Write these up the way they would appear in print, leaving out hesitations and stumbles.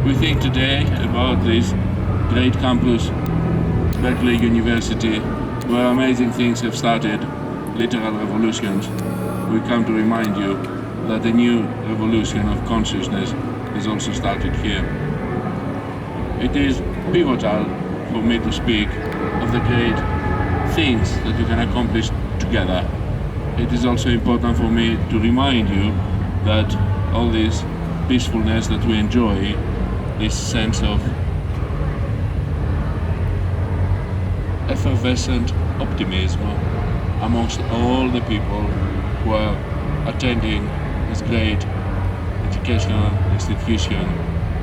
We think today about this great campus, Berkeley University, where amazing things have started, literal revolutions. We come to remind you that a new revolution of consciousness has also started here. It is pivotal for me to speak of the great things that you can accomplish together. It is also important for me to remind you that all this peacefulness that we enjoy, this sense of effervescent optimism amongst all the people who are attending this great educational institution,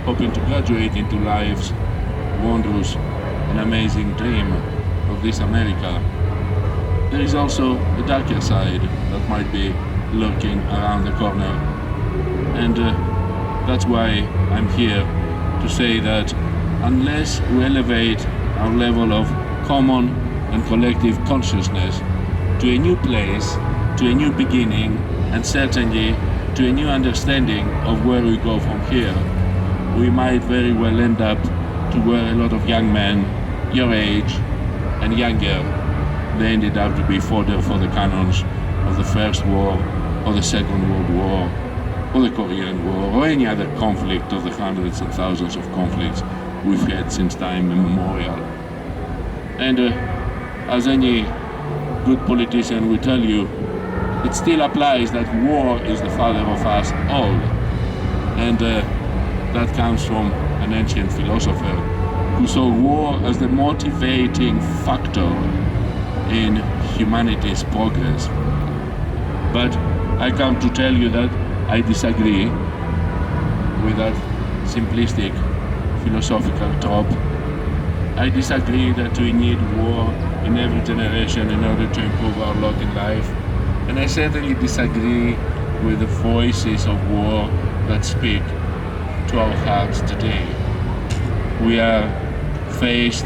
hoping to graduate into life's wondrous and amazing dream of this America. There is also a darker side that might be lurking around the corner, and that's why I'm here to say that unless we elevate our level of common and collective consciousness to a new place, to a new beginning, and certainly to a new understanding of where we go from here, we might very well end up to where a lot of young men your age and younger, they ended up to be fodder for the cannons of the First War or the Second World War or the Korean War or any other conflict of the hundreds and thousands of conflicts we've had since time immemorial. And as any good politician will tell you, it still applies that war is the father of us all. And that comes from an ancient philosopher who saw war as the motivating factor in humanity's progress. But I come to tell you that I disagree with that simplistic philosophical trope. I disagree that we need war in every generation in order to improve our lot in life. And I certainly disagree with the voices of war that speak to our hearts today. We are faced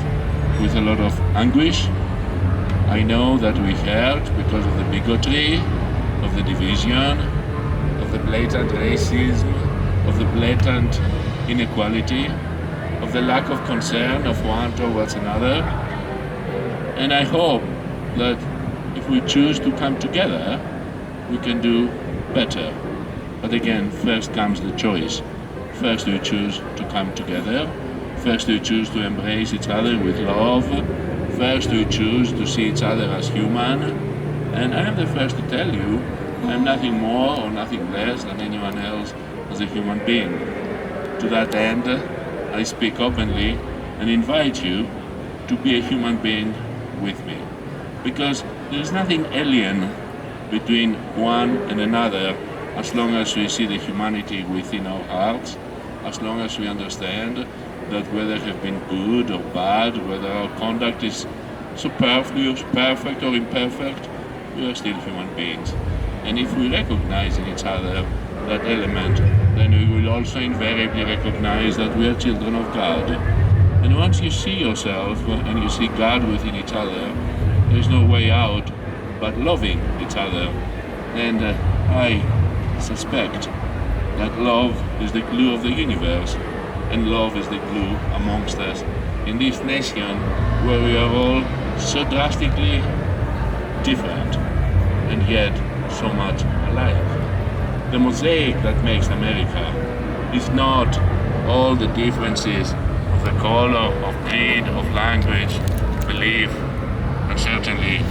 with a lot of anguish. I know that we hurt because of the bigotry, of the division, of the blatant racism, of the blatant inequality, of the lack of concern of one towards another. And I hope that if we choose to come together, we can do better. But again, first comes the choice. First we choose to come together. First we choose to embrace each other with love. First we choose to see each other as human. And I am the first to tell you, I am nothing more or nothing less than anyone else as a human being. To that end, I speak openly and invite you to be a human being with me. Because there is nothing alien between one and another as long as we see the humanity within our hearts, as long as we understand that whether we have been good or bad, whether our conduct is superfluous, perfect or imperfect, we are still human beings. And if we recognize in each other that element, then we will also invariably recognize that we are children of God. And once you see yourself and you see God within each other, there is no way out but loving each other. And I suspect that love is the glue of the universe, and love is the glue amongst us in this nation where we are all so drastically different and yet so much alike. The mosaic that makes America is not all the differences of the color, of creed, of language, belief, and certainly